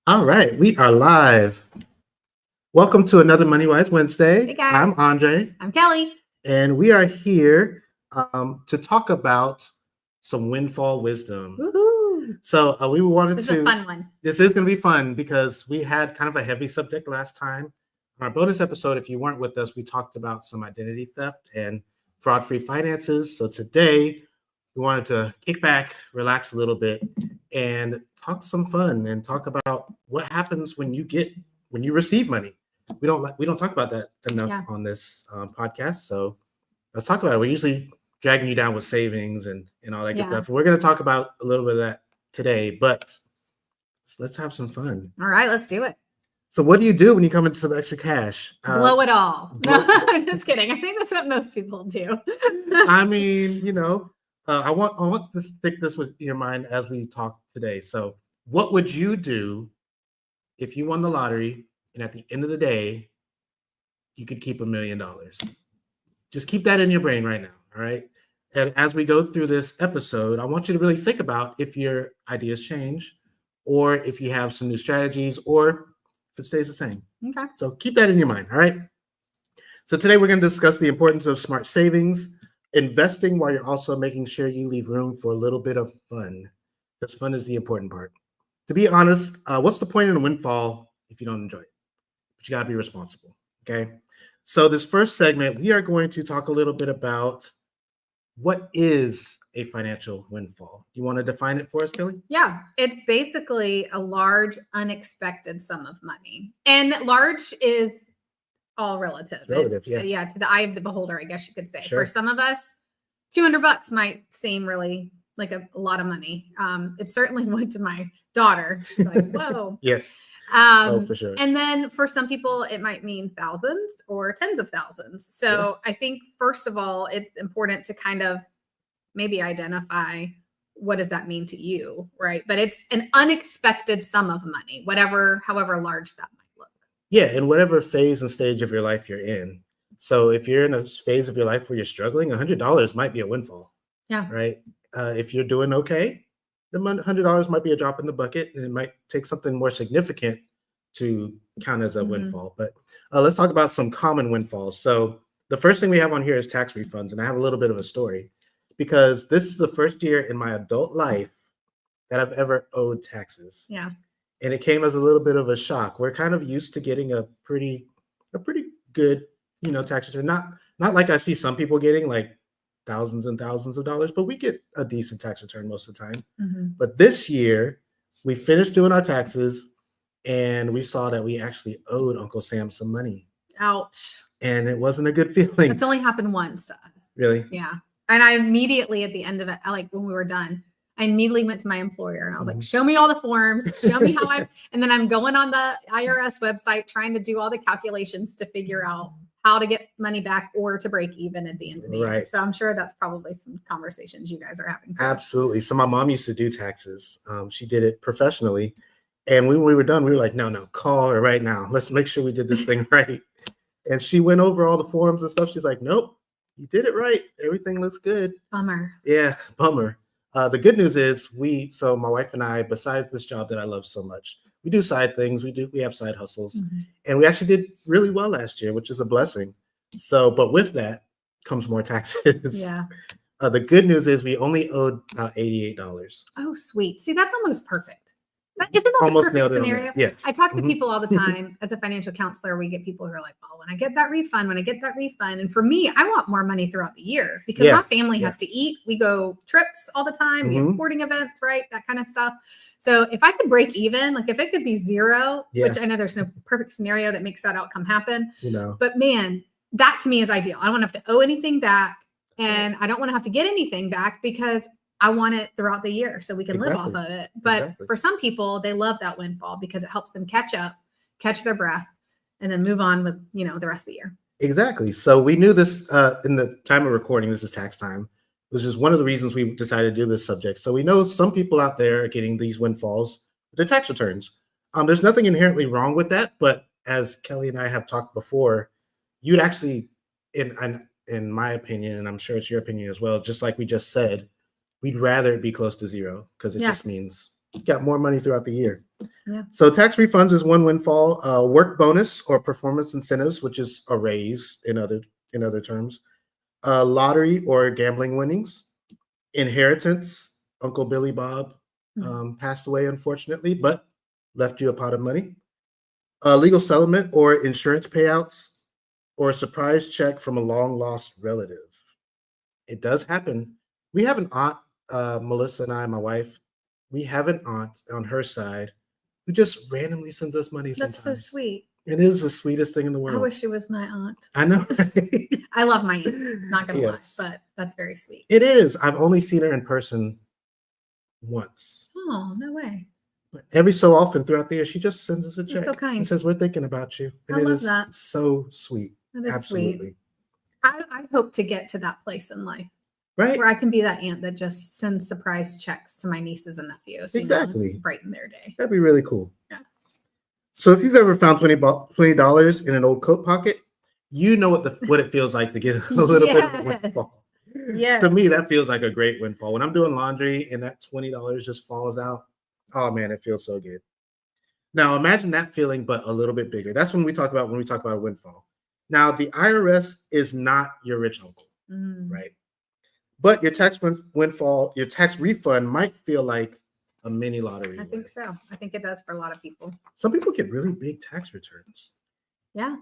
All right, we are live. Welcome to another Moneywise Wednesday. Hey guys. I'm Andre. I'm Kelly. And we are here to talk about some windfall wisdom. Woohoo! So we wanted This to. is a fun one. This is going to be fun because we had kind of a heavy subject last time. On our bonus episode, if you weren't with us, we talked about some identity theft and fraud-free finances. So today, we wanted to kick back, relax a little bit, and talk some fun and talk about what happens when you receive money. We don't talk about that enough on this podcast. So let's talk about it. We're usually dragging you down with savings and all that good stuff. We're going to talk about a little bit of that today, but let's have some fun. All right, let's do it. So what do you do when you come into some extra cash? Blow it all. No, I'm just kidding. I think that's what most people do. I mean, I want to stick this with your mind as we talk today. So what would you do if you won the lottery and at the end of the day, you could keep $1 million? Just keep that in your brain right now, all right? And as we go through this episode, I want you to really think about if your ideas change or if you have some new strategies or if it stays the same. Okay. So keep that in your mind, all right? So today we're going to discuss the importance of smart savings, investing while you're also making sure you leave room for a little bit of fun, because fun is the important part. To be honest, what's the point in a windfall if you don't enjoy it? But you got to be responsible, okay? So this first segment, we are going to talk a little bit about what is a financial windfall. You want to define it for us, Kelly? Yeah, it's basically a large, unexpected sum of money. And large is all relative. Yeah, to the eye of the beholder, I guess you could say. Sure. For some of us, $200 might seem really like a lot of money. It certainly went to my daughter. She's like, whoa. Yes. For sure. And then for some people, it might mean thousands or tens of thousands. So I think, first of all, it's important to kind of maybe identify what does that mean to you, right? But it's an unexpected sum of money, however large that might look. Yeah, in whatever phase and stage of your life you're in. So if you're in a phase of your life where you're struggling, $100 might be a windfall. Yeah. Right. If you're doing okay, the $100 might be a drop in the bucket, and it might take something more significant to count as a windfall. But let's talk about some common windfalls. So the first thing we have on here is tax refunds, and I have a little bit of a story because this is the first year in my adult life that I've ever owed taxes. Yeah. And it came as a little bit of a shock. We're kind of used to getting a pretty good, tax return. Not like I see some people getting like thousands and thousands of dollars, but we get a decent tax return most of the time. But this year, we finished doing our taxes and we saw that we actually owed Uncle Sam some money. Ouch. And it wasn't a good feeling. It's only happened once to us. Really? Yeah. And I immediately, at the end of it, when we were done, I immediately went to my employer and I was like, show me all the forms, show me how and then I'm going on the IRS website, trying to do all the calculations to figure out how to get money back or to break even at the end of the year. So I'm sure that's probably some conversations you guys are having too. Absolutely. So my mom used to do taxes. She did it professionally. And when we were done, we were like, no, call her right now. Let's make sure we did this thing right. And she went over all the forms and stuff. She's like, nope, you did it right. Everything looks good. Bummer. Yeah, bummer. The good news is so my wife and I, besides this job that I love so much, we do side things. We have side hustles, and we actually did really well last year, which is a blessing. So, but with that comes more taxes. Yeah. The good news is we only owed about $88. Oh, sweet. See, that's almost perfect. Isn't that almost the perfect scenario? Yes. I talk to people all the time. As a financial counselor, we get people who are like, oh, when I get that refund. And for me, I want more money throughout the year because my family has to eat. We go trips all the time. We have sporting events, right? That kind of stuff. So if I could break even, like if it could be zero, which I know there's no perfect scenario that makes that outcome happen. But man, that to me is ideal. I don't want to have to owe anything back and I don't want to have to get anything back because I want it throughout the year so we can live off of it. But for some people, they love that windfall because it helps them catch up, catch their breath, and then move on with, the rest of the year. Exactly. So we knew this in the time of recording. This is tax time. This is one of the reasons we decided to do this subject. So we know some people out there are getting these windfalls with their tax returns. There's nothing inherently wrong with that. But as Kelly and I have talked before, you'd actually, in my opinion, and I'm sure it's your opinion as well, just like we just said, we'd rather it be close to zero because it just means you got more money throughout the year. Yeah. So tax refunds is one windfall. Work bonus or performance incentives, which is a raise in other terms. Lottery or gambling winnings. Inheritance. Uncle Billy Bob passed away, unfortunately, but left you a pot of money. Legal settlement or insurance payouts, or a surprise check from a long lost relative. It does happen. We have an aunt, Melissa and I, my wife, we have an aunt on her side who just randomly sends us money That's so sometimes. sweet. It is the sweetest thing in the I world. wish it was my aunt. I know. Right? I love my aunt, not gonna Yes. lie, but that's very sweet. It is. I've only seen her in person once. Oh, no way. But every so often throughout the year, she just sends us a That's check so kind. and says, "We're thinking about you." And I it love is that. so sweet. That is Absolutely. sweet. I hope to get to that place in life Right? where I can be that aunt that just sends surprise checks to my nieces and nephews. Exactly. Brighten their day. That'd be really cool. Yeah. So if you've ever found $20 in an old coat pocket, you know what it feels like to get a little bit of a windfall. Yeah. To me, that feels like a great windfall. When I'm doing laundry and that $20 just falls out, oh man, it feels so good. Now imagine that feeling, but a little bit bigger. That's when we talk about a windfall. Now the IRS is not your rich uncle, right? But your tax windfall, your tax refund might feel like a mini lottery. I think so. I think it does for a lot of people. Some people get really big tax returns. Yeah.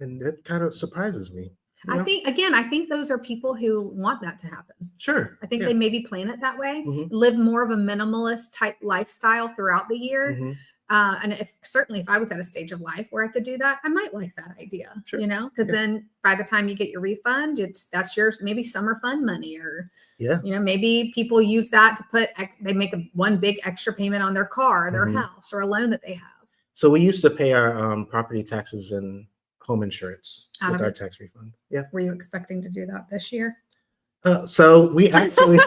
And that kind of surprises me. You know? I think those are people who want that to happen. Sure. I think they maybe plan it that way, Mhm. live more of a minimalist type lifestyle throughout the year. Mhm. And if I was at a stage of life where I could do that, I might like that idea, Sure. because then by the time you get your refund, that's your maybe summer fund money, or, maybe people use that to they make one big extra payment on their car, their house, or a loan that they have. So we used to pay our property taxes and home insurance with our tax refund. Yeah. Were you expecting to do that this year? So we actually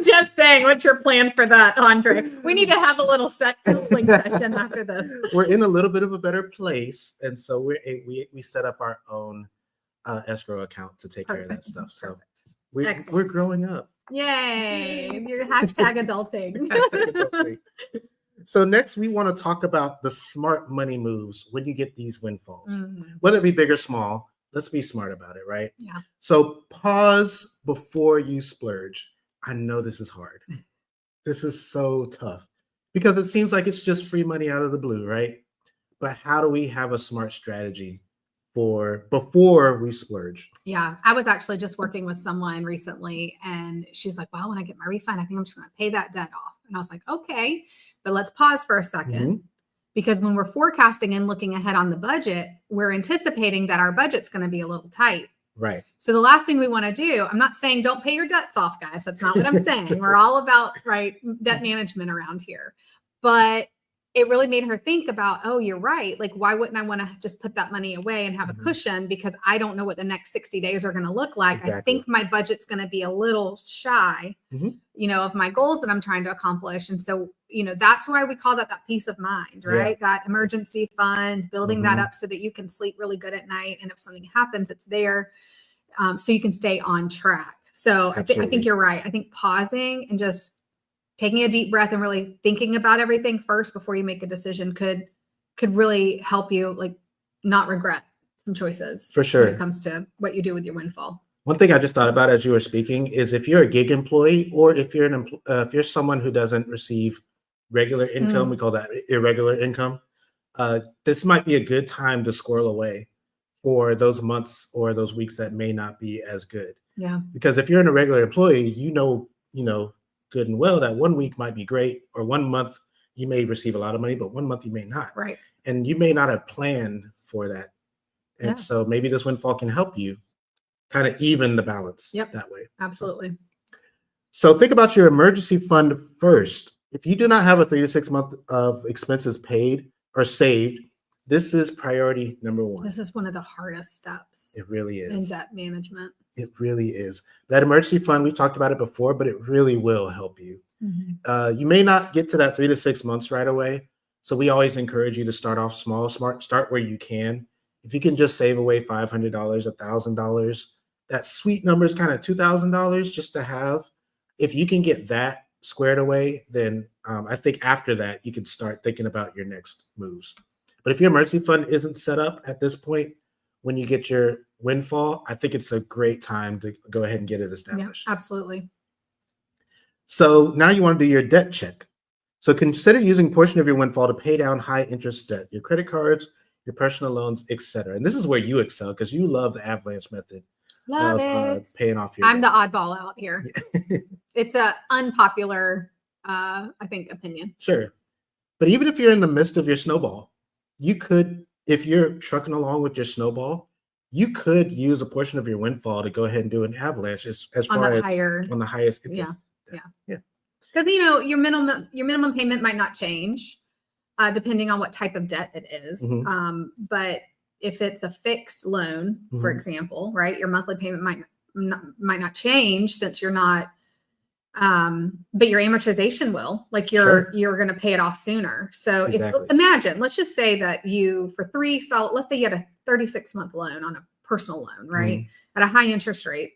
just saying, what's your plan for that, Andre? We need to have a little counseling session after this. We're in a little bit of a better place, and so we set up our own escrow account to take care of that stuff. So we're growing up. Yay! You're hashtag adulting. So next, we want to talk about the smart money moves when you get these windfalls, whether it be big or small. Let's be smart about it, right? Yeah. So pause before you splurge. I know this is hard. This is so tough because it seems like it's just free money out of the blue, right? But how do we have a smart strategy for before we splurge? Yeah. I was actually just working with someone recently, and she's like, well, when I get my refund, I think I'm just going to pay that debt off. And I was like, okay, but let's pause for a second. Because when we're forecasting and looking ahead on the budget, we're anticipating that our budget's going to be a little tight. Right. So the last thing we want to do, I'm not saying don't pay your debts off, guys. That's not what I'm saying. We're all about debt management around here. But it really made her think about, oh, you're right. Like, why wouldn't I want to just put that money away and have a cushion? Because I don't know what the next 60 days are going to look like. Exactly. I think my budget's going to be a little shy, of my goals that I'm trying to accomplish. And so, that's why we call that peace of mind, right? Yeah. That emergency fund, building that up so that you can sleep really good at night. And if something happens, it's there so you can stay on track. So I think you're right. I think pausing and just taking a deep breath and really thinking about everything first before you make a decision could really help you not regret some choices. For sure. When it comes to what you do with your windfall. One thing I just thought about as you were speaking is if you're a gig employee or if you're if you're someone who doesn't receive regular income, we call that irregular income. This might be a good time to squirrel away for those months or those weeks that may not be as good. Yeah. Because if you're an irregular employee, good and well that 1 week might be great, or 1 month you may receive a lot of money, but 1 month you may not. Right. And you may not have planned for that. And so maybe this windfall can help you kind of even the balance that way. Absolutely. So think about your emergency fund first. If you do not have a 3 to 6 month of expenses paid or saved, this is priority number one. This is one of the hardest steps. It really is. In debt management. It really is. That emergency fund, we talked about it before, but it really will help you. You may not get to that 3 to 6 months right away. So we always encourage you to start off small, start where you can. If you can just save away $500, $1,000, that sweet number is kind of $2,000 just to have. If you can get that squared away, then I think after that, you can start thinking about your next moves. But if your emergency fund isn't set up at this point, when you get your windfall, I think it's a great time to go ahead and get it established. Yeah, absolutely. So now you want to do your debt check. So consider using a portion of your windfall to pay down high interest debt, your credit cards, your personal loans, etc. And this is where you excel because you love the avalanche method Love of it. paying off your I'm debt. the oddball out here. It's a unpopular, I think, opinion. Sure. But even if you're in the midst of your snowball, you could, if you're trucking along with your snowball, you could use a portion of your windfall to go ahead and do an avalanche as On far the as higher, on the highest interest. yeah. Because your minimum payment might not change, depending on what type of debt it is. Mhm. But if it's a fixed loan, for Mhm. example, right, your monthly payment might not change since you're not. But your amortization will, like you're going to pay it off sooner. So Exactly. imagine, let's just say that you for let's say you had a 36-month loan on a personal loan, right? Mhm. At a high interest rate,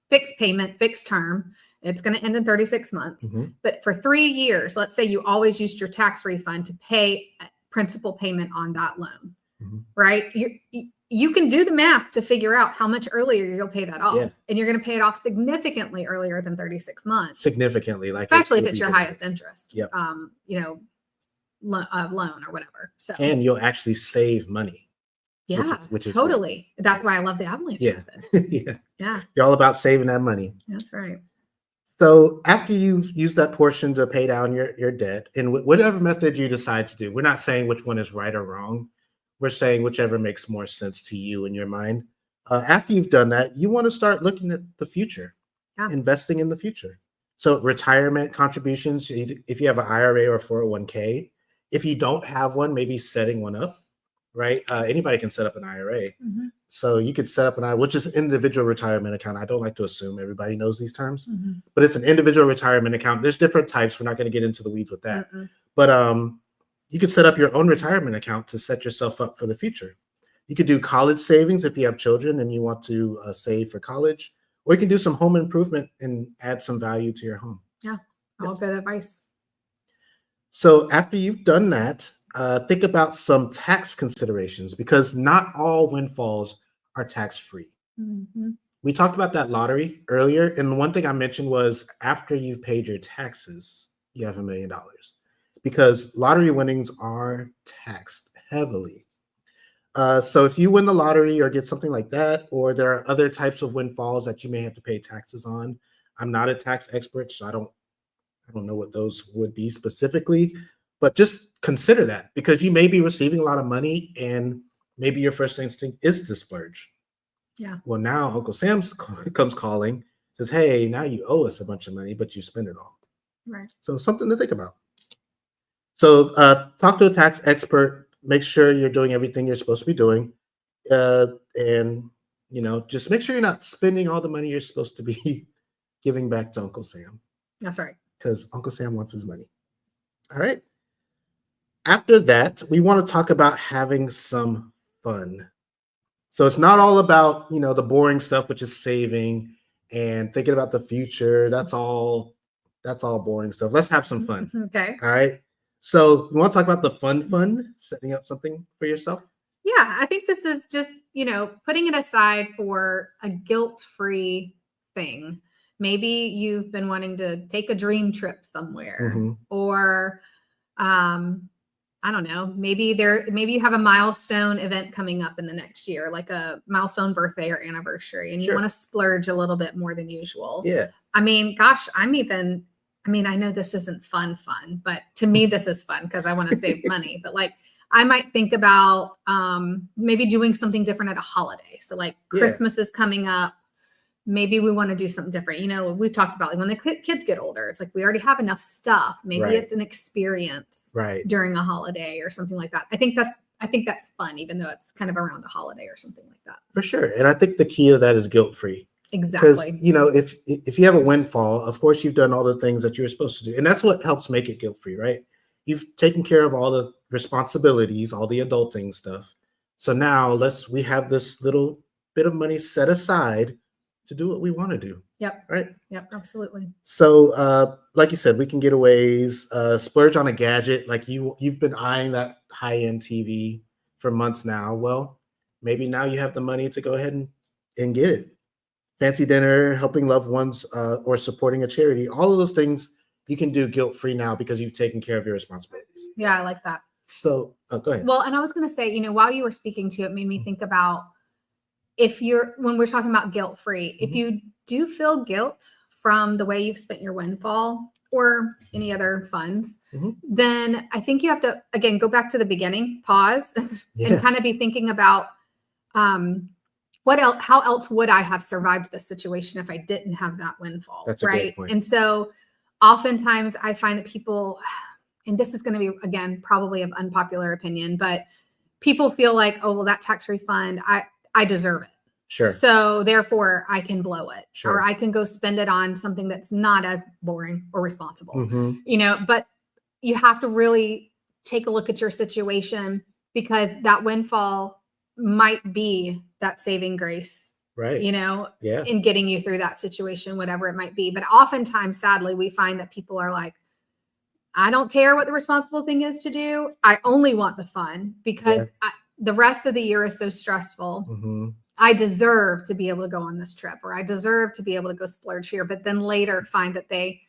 fixed payment, fixed term. It's going to end in 36 months. Mhm. But for 3 years, let's say you always used your tax refund to pay a principal payment on that loan, Mhm. right? You can do the math to figure out how much earlier you'll pay that off. Yeah. And you're going to pay it off significantly earlier than 36 months. Significantly, like Especially if it's your highest interest. Yep. Loan or whatever. So And you'll actually save money. yeah, which is totally. Great. That's why I love the avalanche method. Yeah. You're all about saving that money. That's right. So after you've used that portion to pay down your debt, and whatever method you decide to do, we're not saying which one is right or wrong. We're saying whichever makes more sense to you in your mind. After you've done that, you want to start looking at the future, investing in the future. So retirement contributions, if you have an IRA or 401k, if you don't have one, maybe setting one up, right? Anybody can set up an IRA. Mm-hmm. So you could set up an IRA, which is individual retirement account. I don't like to assume everybody knows these terms, Mm-hmm. but it's an individual retirement account. There's different types. We're not going to get into the weeds with that. But you could set up your own retirement account to set yourself up for the future. You could do college savings if you have children and you want to save for college, or you can do some home improvement and add some value to your home. Yeah, all good advice. So after you've done that, think about some tax considerations because not all windfalls are tax-free. Mm-hmm. We talked about that lottery earlier, and one thing I mentioned was after you've paid your taxes, you have $1 million. Because lottery winnings are taxed heavily. So if you win the lottery or get something like that, or there are other types of windfalls that you may have to pay taxes on, I'm not a tax expert, so I don't know what those would be specifically, but just consider that because you may be receiving a lot of money and maybe your first instinct is to splurge. Yeah. Well, now Uncle Sam comes calling, says, hey, now you owe us a bunch of money, but you spend it all. Right. So something to think about. So talk to a tax expert, make sure you're doing everything you're supposed to be doing. And, just make sure you're not spending all the money you're supposed to be giving back to Uncle Sam. That's right. Because Uncle Sam wants his money. All right. After that, we want to talk about having some fun. So it's not all about, the boring stuff, which is saving and thinking about the future. That's all boring stuff. Let's have some fun. Okay. All right. So you want to talk about the fun, setting up something for yourself? Yeah, I think this is just, putting it aside for a guilt-free thing. Maybe you've been wanting to take a dream trip somewhere, or I don't know, maybe you have a milestone event coming up in the next year, like a milestone birthday or anniversary, and you want to splurge a little bit more than usual. Yeah. I mean, gosh, I know this isn't fun, but to me, this is fun because I want to save money. But like, I might think about maybe doing something different at a holiday. So like Christmas is coming up. Maybe we want to do something different. We've talked about like when the kids get older, it's like we already have enough stuff. Maybe it's an experience during a holiday or something like that. I think that's fun, even though it's kind of around a holiday or something like that. For sure. And I think the key of that is guilt-free. Exactly. Because, if you have a windfall, of course, you've done all the things that you were supposed to do. And that's what helps make it guilt-free, right? You've taken care of all the responsibilities, all the adulting stuff. So now we have this little bit of money set aside to do what we want to do. Yep. Right. Yep. Absolutely. So, like you said, we can getaways, splurge on a gadget. Like you've been eyeing that high-end TV for months now. Well, maybe now you have the money to go ahead and get it. Fancy dinner, helping loved ones, or supporting a charity. All of those things you can do guilt-free now because you've taken care of your responsibilities. Yeah, I like that. So, go ahead. Well, and I was going to say, while you were speaking to it, made me think about when we're talking about guilt-free, if you do feel guilt from the way you've spent your windfall or any other funds, then I think you have to, again, go back to the beginning, pause, and kind of be thinking about how else would I have survived this situation if I didn't have that windfall? That's a great point. And so oftentimes I find that people, and this is going to be, again, probably an unpopular opinion, but people feel like, oh, well, that tax refund, I deserve it. Sure. So therefore I can blow it, Sure. or I can go spend it on something that's not as boring or responsible, but you have to really take a look at your situation, because that windfall might be that saving grace, right. In getting you through that situation, whatever it might be. But oftentimes, sadly, we find that people are like, I don't care what the responsible thing is to do. I only want the fun because the rest of the year is so stressful. I deserve to be able to go on this trip, or I deserve to be able to go splurge here, but then later find that they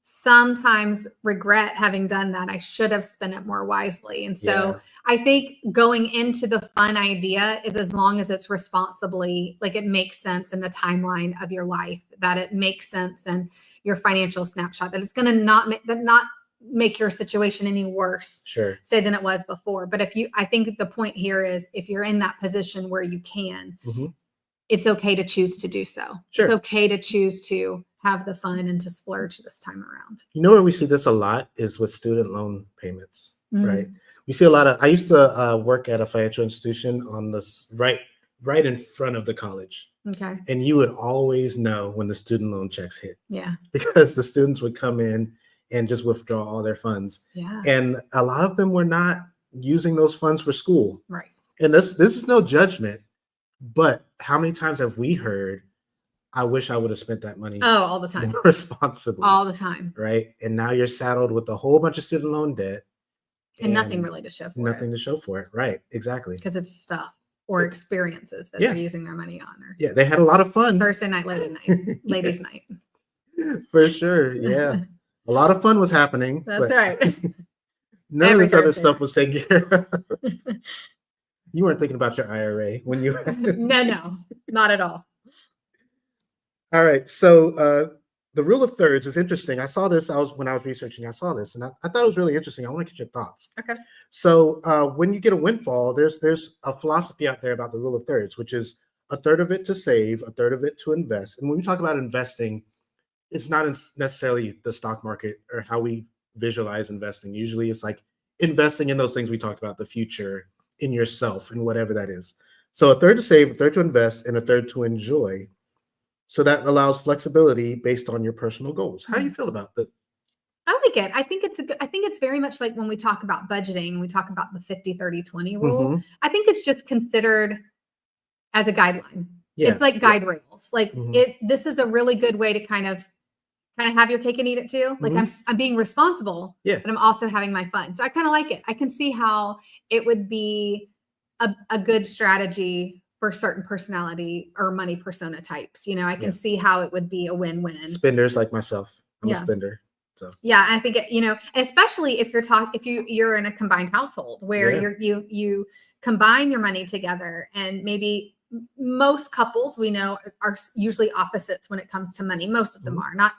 sometimes regret having done that. I should have spent it more wisely. And so I think going into the fun idea is, as long as it's responsibly, like it makes sense in the timeline of your life, that it makes sense in your financial snapshot, that it's going to not make your situation any worse, say, than it was before. But I think the point here is, if you're in that position where you can, it's okay to choose to do so. It's okay to choose to have the fun and to splurge this time around. Where we see this a lot is with student loan payments, right? We see a lot of, I used to work at a financial institution on this right in front of the college. Okay. And you would always know when the student loan checks hit. Yeah. Because the students would come in and just withdraw all their funds. Yeah. And a lot of them were not using those funds for school. Right. And this is no judgment, but how many times have we heard, I wish I would have spent that money all the time, more responsibly. All the time. Right. And now you're saddled with a whole bunch of student loan debt. And nothing really to show for it. Nothing to show for it. Right. Exactly. Because it's stuff or experiences that they're using their money on. Or they had a lot of fun. Thursday night, ladies night. For sure. Yeah. A lot of fun was happening. That's right. None of this other stuff was taken care of. You weren't thinking about your IRA when you... No, not at all. All right. So the rule of thirds is interesting. I saw this. When I was researching, I saw this, and I thought it was really interesting. I want to get your thoughts. Okay. So when you get a windfall, there's a philosophy out there about the rule of thirds, which is a third of it to save, a third of it to invest. And when we talk about investing, it's not necessarily the stock market or how we visualize investing. Usually it's like investing in those things we talked about, the future, in yourself, and whatever that is. So a third to save, a third to invest, and a third to enjoy. So that allows flexibility based on your personal goals. How do you feel about that? I like it. I think it's very much like when we talk about budgeting, we talk about the 50-30-20 rule. I think it's just considered as a guideline. It's like guide rails. Like this is a really good way to kind of have your cake and eat it too. Like I'm being responsible, but I'm also having my fun. So I kind of like it. I can see how it would be a good strategy for certain personality or money persona types. I can see how it would be a win-win. Spenders like myself. I'm a spender. So I think and especially if you're in a combined household where you combine your money together, and maybe most couples we know are usually opposites when it comes to money. Most of them are not.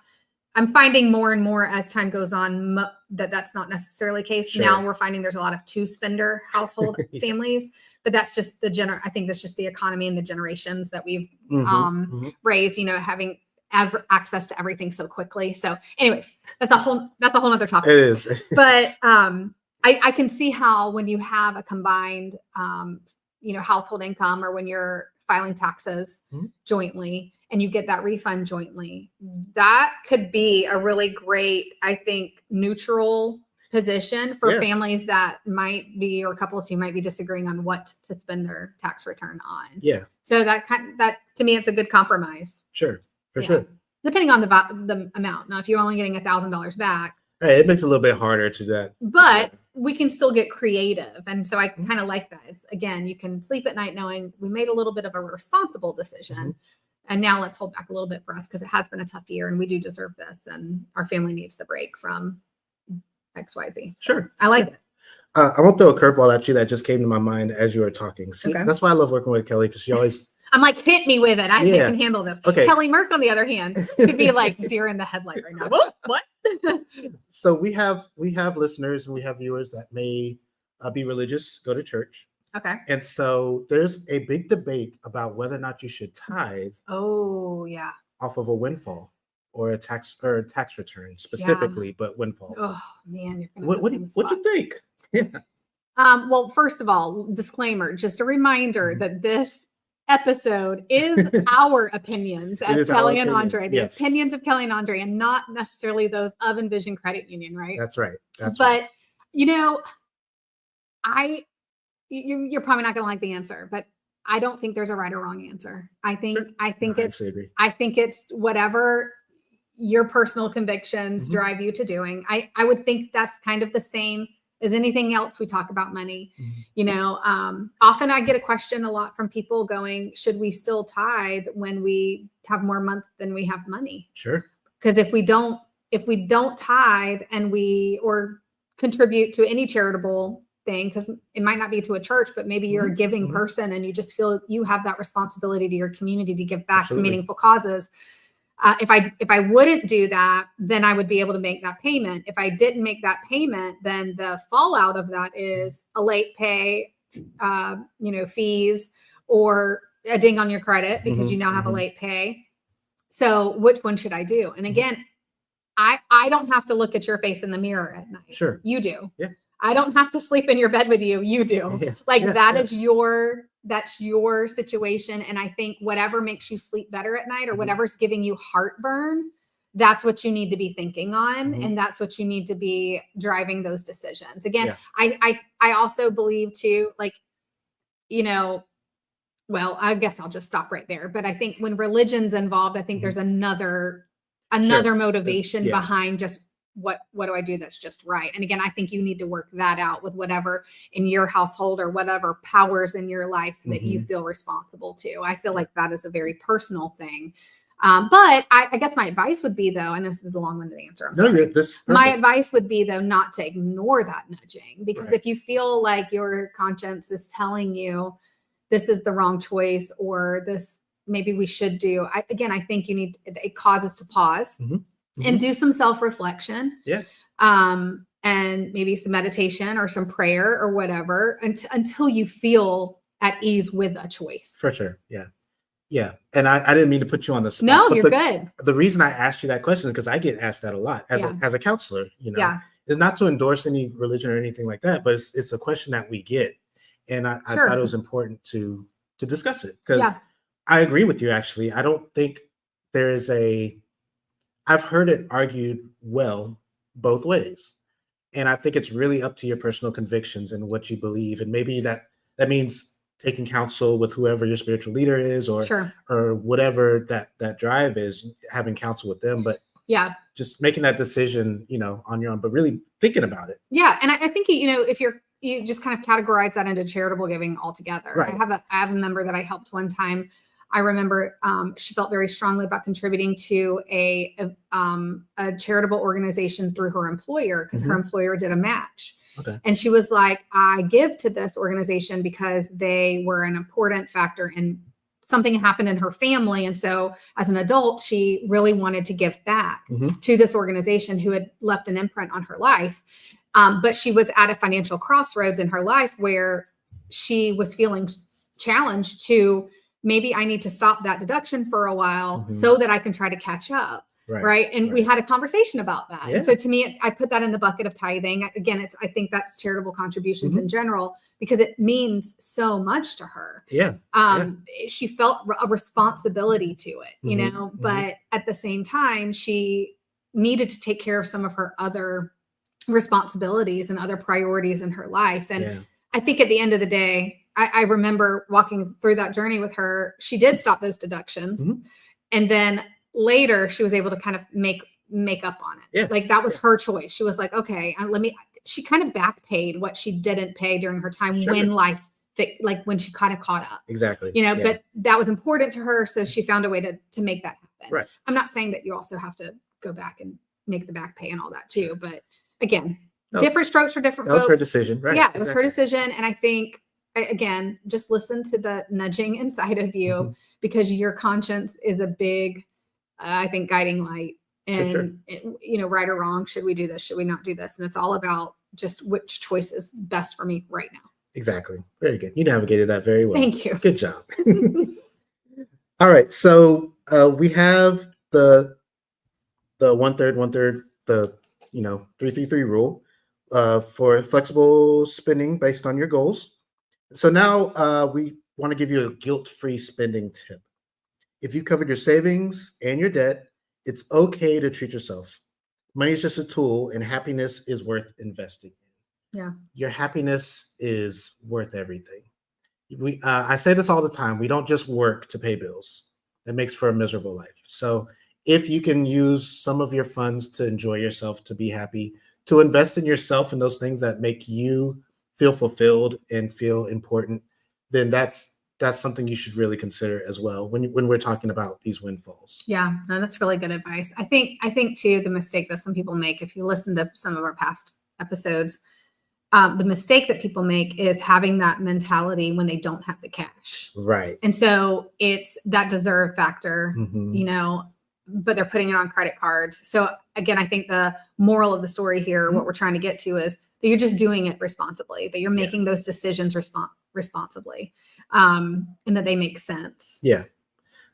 I'm finding more and more as time goes on that's not necessarily the case. Now we're finding there's a lot of two-spender household families, but that's just I think that's just the economy and the generations that we've raised, having access to everything so quickly. So anyways, that's a whole other topic. It is. But I can see how when you have a combined, household income, or when you're filing taxes jointly and you get that refund jointly, that could be a really great, I think, neutral position for families that might be, or couples who might be disagreeing on what to spend their tax return on. Yeah. So that to me, it's a good compromise. Sure. For sure. depending on the amount. Now, if you're only getting $1,000 back, Hey, it makes it a little bit harder to that. But we can still get creative. And so I kind of like that. Again, you can sleep at night knowing we made a little bit of a responsible decision. And now let's hold back a little bit for us because it has been a tough year and we do deserve this. And our family needs the break from XYZ. So Sure. I like it. I won't throw a curveball at you that just came to my mind as you were talking. See, that's why I love working with Kelly, because she always... I'm like, hit me with it. I can handle this. Okay. Kelly Merck, on the other hand, could be like deer in the headlight right now. What? So we have listeners and we have viewers that may be religious, go to church. Okay. And so there's a big debate about whether or not you should tithe. Oh, yeah. Off of a windfall or a tax return specifically, but windfall. Oh man, what do you think? Yeah. Well, first of all, disclaimer, just a reminder that this episode is our opinions as Kelly and Andre, the opinions of Kelly and Andre, and not necessarily those of Envision Credit Union, right? That's right. But you're probably not going to like the answer, but I don't think there's a right or wrong answer. I think it's whatever your personal convictions drive you to doing. I would think that's kind of the same as anything else we talk about money. Often I get a question a lot from people going, should we still tithe when we have more month than we have money? Sure. Because if we don't tithe and or contribute to any charitable thing, because it might not be to a church, but maybe you're a giving person and you just feel you have that responsibility to your community to give back to meaningful causes. If I wouldn't do that, then I would be able to make that payment. If I didn't make that payment, then the fallout of that is a late pay, fees, or a ding on your credit because you now have a late pay. So which one should I do? And again, I don't have to look at your face in the mirror at night. Sure. You do. Yeah. I don't have to sleep in your bed with you. You do. That's your situation. And I think whatever makes you sleep better at night or whatever's giving you heartburn, that's what you need to be thinking on. And that's what you need to be driving those decisions. Again, I also believe too, well, I guess I'll just stop right there. But I think when religion's involved, I think there's another motivation behind just what do I do that's just right. And again, I think you need to work that out with whatever in your household or whatever powers in your life that you feel responsible to. I feel like that is a very personal thing. But I guess my advice would be, though, I know this is a long-winded answer. I'm sorry. My advice would be, though, not to ignore that nudging, because if you feel like your conscience is telling you this is the wrong choice or this maybe we should do, I think it causes to pause. And do some self-reflection. Yeah. And maybe some meditation or some prayer or whatever until you feel at ease with a choice. For sure. Yeah. Yeah. And I didn't mean to put you on the spot. No, you're good. The reason I asked you that question is because I get asked that a lot as a counselor, It's not to endorse any religion or anything like that, but it's a question that we get. And I thought it was important to discuss it because I agree with you, actually. I don't think there is I've heard it argued well both ways. And I think it's really up to your personal convictions and what you believe. And maybe that means taking counsel with whoever your spiritual leader is or whatever that drive is, having counsel with them. But just making that decision, on your own, but really thinking about it. Yeah. And I think, if you just kind of categorize that into charitable giving altogether. Right. I have a member that I helped one time. I remember she felt very strongly about contributing to a charitable organization through her employer because her employer did a match. Okay. And she was like, I give to this organization because they were an important factor in something happened in her family. And so as an adult, she really wanted to give back to this organization who had left an imprint on her life. But she was at a financial crossroads in her life where she was feeling challenged to, maybe I need to stop that deduction for a while so that I can try to catch up. Right. And we had a conversation about that. Yeah. And so to me, I put that in the bucket of tithing. Again, I think that's charitable contributions in general, because it means so much to her. Yeah. She felt a responsibility to it, but at the same time, she needed to take care of some of her other responsibilities and other priorities in her life. And I think at the end of the day, I remember walking through that journey with her. She did stop those deductions. And then later she was able to kind of make up on it. Yeah. Like that was her choice. She was like, okay, she kind of back paid what she didn't pay during her time when life like when she kind of caught up. Exactly. But that was important to her. So she found a way to make that happen. Right. I'm not saying that you also have to go back and make the back pay and all that too. But again, different strokes for different folks. That was her decision. Right. Yeah, it was her decision. And I think, again, just listen to the nudging inside of you because your conscience is a big, I think, guiding light. And, right or wrong, should we do this? Should we not do this? And it's all about just which choice is best for me right now. Exactly. Very good. You navigated that very well. Thank you. Good job. All right. So we have the 1/3, the 3-3-3 rule for flexible spending based on your goals. So now we want to give you a guilt-free spending tip. If you covered your savings and your debt, it's okay to treat yourself. Money is just a tool, and happiness is worth investing in. Yeah. Your happiness is worth everything. I say this all the time. We don't just work to pay bills. That makes for a miserable life. So if you can use some of your funds to enjoy yourself, to be happy, to invest in yourself and those things that make you feel fulfilled and feel important, then that's something you should really consider as well when we're talking about these windfalls. Yeah, no, that's really good advice. I think too, the mistake that some people make, if you listen to some of our past episodes, the mistake that people make is having that mentality when they don't have the cash. Right. And so it's that deserve factor, but they're putting it on credit cards. So again, I think the moral of the story here, what we're trying to get to is that you're just doing it responsibly, that you're making those decisions responsibly, and that they make sense. Yeah.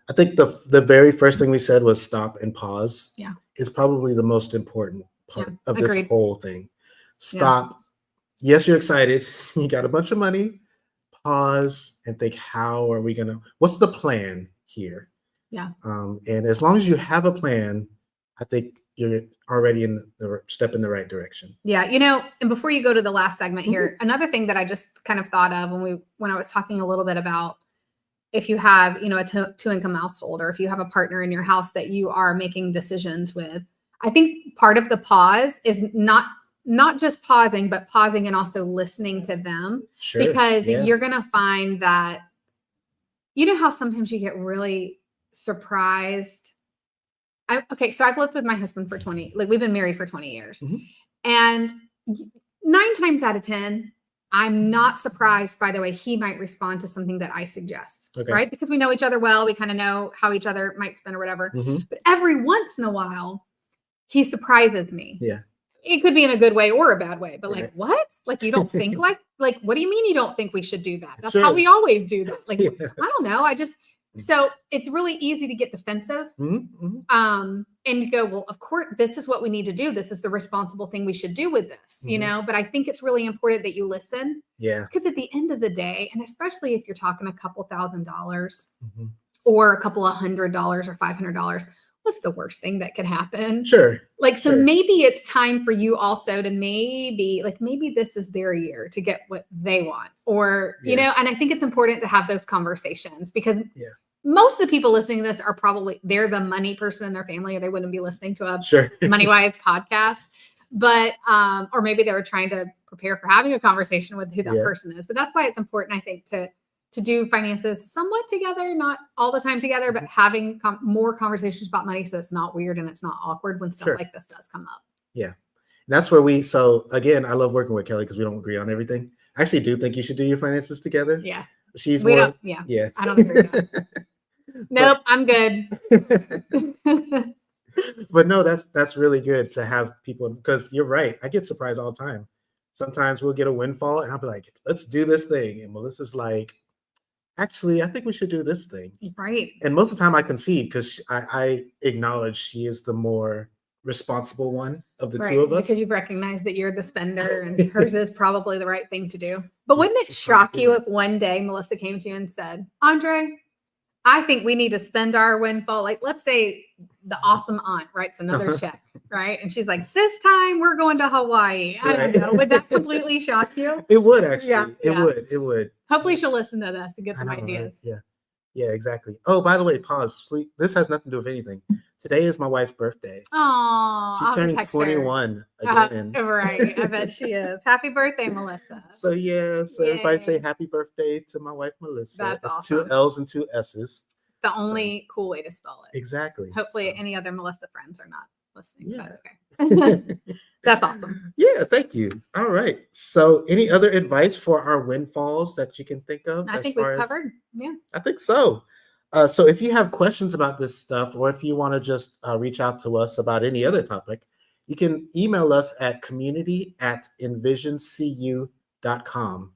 I think the very first thing we said was stop and pause. Yeah. Is probably the most important part of this whole thing. Stop. Yeah. Yes, you're excited. You got a bunch of money. Pause and think, how are we what's the plan here? Yeah. And as long as you have a plan, I think you're already in the step in the right direction. Yeah. And before you go to the last segment here, another thing that I just kind of thought of when I was talking a little bit about if you have, a two-income household, or if you have a partner in your house that you are making decisions with, I think part of the pause is not just pausing, but pausing and also listening to them. Sure. Because you're going to find that, how sometimes you get really surprised. So I've lived with my husband for we've been married for 20 years. And 9 times out of 10, I'm not surprised by the way he might respond to something that I suggest, right? Because we know each other well. We kind of know how each other might spend or whatever. But every once in a while, he surprises me. Yeah. It could be in a good way or a bad way, but like, what? Like, you don't think like, what do you mean you don't think we should do that? That's how we always do that. Like, I don't know. So it's really easy to get defensive. And you go, well, of course, this is what we need to do. This is the responsible thing we should do with this, but I think it's really important that you listen. Yeah. Because at the end of the day, and especially if you're talking a couple $1,000s or a couple $100 or $500, what's the worst thing that could happen? Sure. So maybe it's time for you also to maybe this is their year to get what they want, or, and I think it's important to have those conversations because most of the people listening to this are they're the money person in their family, or they wouldn't be listening to a Moneywise podcast, but, or maybe they were trying to prepare for having a conversation with who that person is. But that's why it's important, I think, to do finances somewhat together, not all the time together, but having more conversations about money so it's not weird and it's not awkward when stuff like this does come up. Yeah. And that's where so again, I love working with Kelly because we don't agree on everything. I actually do think you should do your finances together. Yeah. Yeah. I don't agree with that. Nope, I'm good. But no, that's really good to have people, because you're right. I get surprised all the time. Sometimes we'll get a windfall and I'll be like, let's do this thing. And Melissa's like, actually, I think we should do this thing. Right. And most of the time I concede because I acknowledge she is the more responsible one of the two of us. Because you've recognized that you're the spender and hers is probably the right thing to do. But wouldn't it shock you if one day Melissa came to you and said, Andre, I think we need to spend our windfall. Like, let's say the awesome aunt writes another check, right? And she's like, this time we're going to Hawaii. I don't know. Would that completely shock you? It would, actually. It would. Hopefully she'll listen to this and get some ideas. Right? Yeah, exactly. Oh, by the way, pause. Sleep. This has nothing to do with anything. Today is my wife's birthday. Oh, She's I'll turning text 21 her. again. Right. I bet she is. Happy birthday, Melissa. So everybody say Yay. happy birthday to my wife, Melissa. That's It's awesome. 2 L's and 2 S's. It's the only cool way to spell it. Exactly. Hopefully any other Melissa friends are not listening. Yeah. That's okay. That's awesome. Yeah, thank you. All right. So any other advice for our windfalls that you can think of? I think we've covered. Yeah. I think so. So if you have questions about this stuff, or if you want to just reach out to us about any other topic, you can email us at community@envisioncu.com.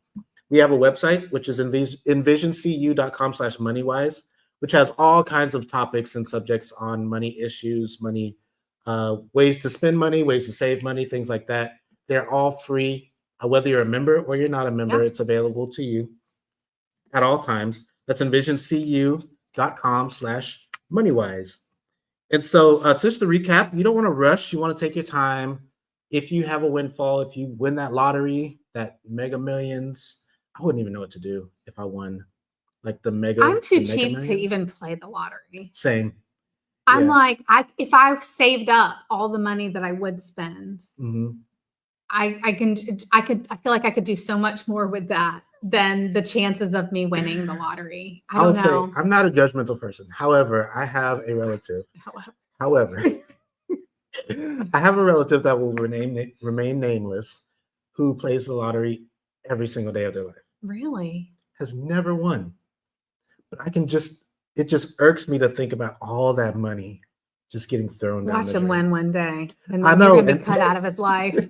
We have a website, which is envisioncu.com/moneywise, which has all kinds of topics and subjects on money issues, money, ways to spend money, ways to save money, things like that. They're all free. Whether you're a member or you're not a member, it's available to you at all times. That's envisioncu.com/moneywise. And so just to recap, you don't want to rush. You want to take your time. If you have a windfall, if you win that lottery, that Mega Millions, I wouldn't even know what to do if I won like the Mega. I'm too Mega cheap Millions. to even play the lottery. Same. I'm like, if I saved up all the money that I would spend, I feel like I could do so much more with that than the chances of me winning the lottery. I don't know. I'm not a judgmental person. However, I have a relative. However, I have a relative that will remain nameless who plays the lottery every single day of their life. Really? Has never won. But it just irks me to think about all that money just getting thrown down. Watch him win one day. And I then know. You're going to be cut out of his life.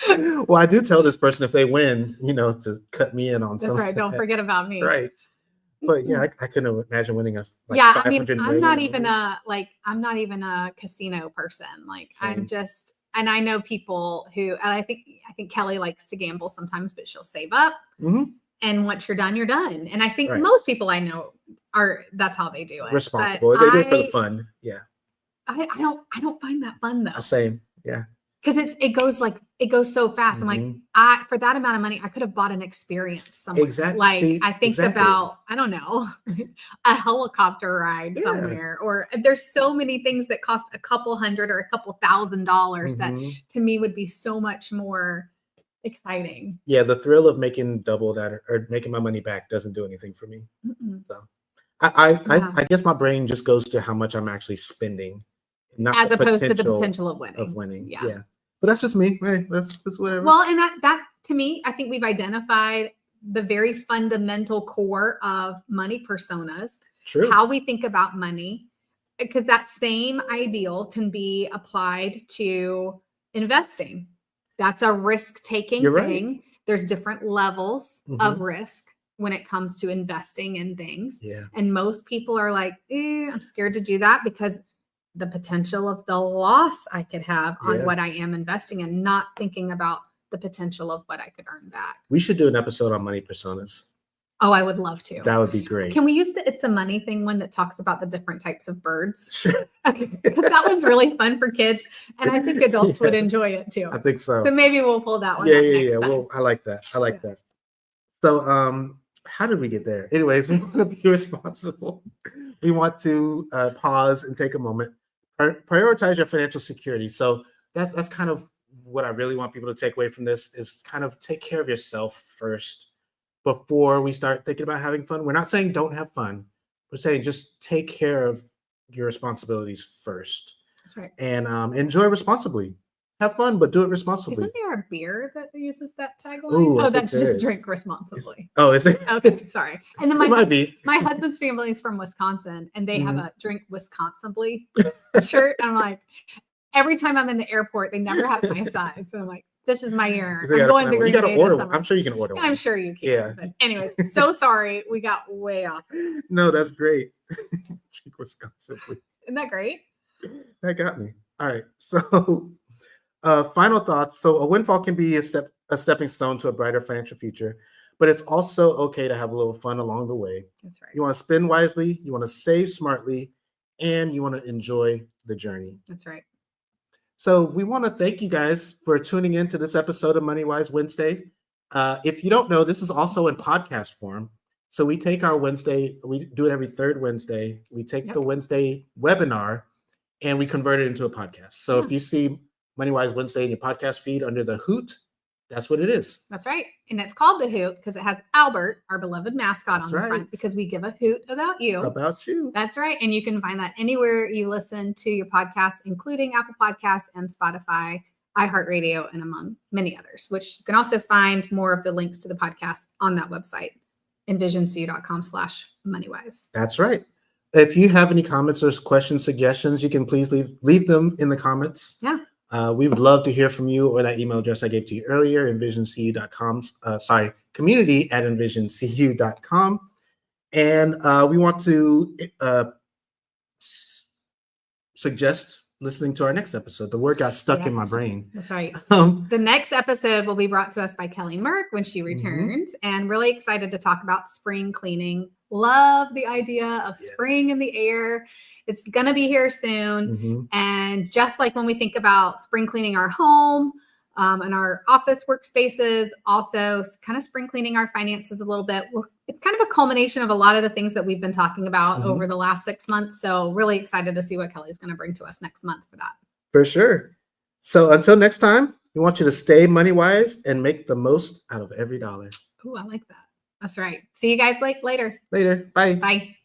Well, I do tell this person if they win, to cut me in on something. That's right. Don't forget about me. Right. But yeah, I couldn't imagine winning a I mean, I'm not even a casino person. Like Same. and I know people who, and I think Kelly likes to gamble sometimes, but she'll save up. And once you're done, you're done. And I think most people I know that's how they do it. Responsible. They do it for the fun. Yeah. I don't find that fun though. Same. Yeah. Because it goes so fast. I'm like, for that amount of money, I could have bought an experience somewhere. Exactly. Like I think about, I don't know, a helicopter ride somewhere, or there's so many things that cost a couple $100 or a couple $1,000 that to me would be so much more exciting. Yeah, the thrill of making double that or making my money back doesn't do anything for me. So I guess my brain just goes to how much I'm actually spending, not as opposed to the potential of winning. Yeah. But that's just me. Hey, that's whatever. Well, and that to me, I think we've identified the very fundamental core of money personas. True. How we think about money, because that same ideal can be applied to investing. That's a risk-taking thing. Right. There's different levels of risk when it comes to investing in things. Yeah. And most people are like, I'm scared to do that because the potential of the loss I could have on what I am investing in, not thinking about the potential of what I could earn back. We should do an episode on money personas. Oh, I would love to. That would be great. Can we use the It's a Money thing one that talks about the different types of birds? Sure. Okay. That one's really fun for kids. And I think adults would enjoy it too. I think so. So maybe we'll pull that one Yeah, up yeah, next yeah. time. Well, I like that. That. So how did we get there? Anyways, we want to be responsible. We want to pause and take a moment. Prioritize your financial security. So that's kind of what I really want people to take away from this is kind of take care of yourself first before we start thinking about having fun. We're not saying don't have fun. We're saying just take care of your responsibilities first. That's right. And enjoy responsibly. Have fun, but do it responsibly. Isn't there a beer that uses that tagline? Ooh, that's just drink responsibly. Is it? Okay, sorry. And then It might be. My husband's family is from Wisconsin, and they have a drink Wisconsinably shirt. I'm like, every time I'm in the airport, they never have my size. So I'm like, this is my year. I'm going to Green Bay. I'm sure you can order one. I'm sure you can. Yeah. But anyway, so sorry. We got way off. No, that's great. Drink Wisconsinly. Isn't that great? That got me. All right. So final thoughts. So a windfall can be a stepping stone to a brighter financial future, but it's also okay to have a little fun along the way. That's right. You want to spend wisely, you want to save smartly, and you want to enjoy the journey. That's right. So we want to thank you guys for tuning in to this episode of MoneyWise Wednesday. If you don't know, this is also in podcast form. So we take our Wednesday, we do it every third Wednesday. We take the Wednesday webinar and we convert it into a podcast. So if you see Moneywise Wednesday in your podcast feed under the hoot, that's what it is. That's right. And it's called the hoot because it has Albert, our beloved mascot, on the front, because we give a hoot about you. About you. That's right. And you can find that anywhere you listen to your podcasts, including Apple Podcasts and Spotify, iHeartRadio, and among many others, which you can also find more of the links to the podcast on that website, envisioncu.com/moneywise. That's right. If you have any comments or questions, suggestions, you can please leave them in the comments. Yeah. We would love to hear from you, or that email address I gave to you earlier, envisioncu.com, community@envisioncu.com. And we want to suggest listening to our next episode. The word got stuck in my brain. That's right. The next episode will be brought to us by Kelly Merck when she returns, and really excited to talk about spring cleaning. Love the idea of spring in the air. It's going to be here soon. And just like when we think about spring cleaning our home and our office workspaces, also kind of spring cleaning our finances a little bit. It's kind of a culmination of a lot of the things that we've been talking about over the last 6 months. So really excited to see what Kelly's going to bring to us next month for that. For sure. So until next time, we want you to stay money wise and make the most out of every dollar. Ooh, I like that. That's right. See you guys later. Later. Bye. Bye.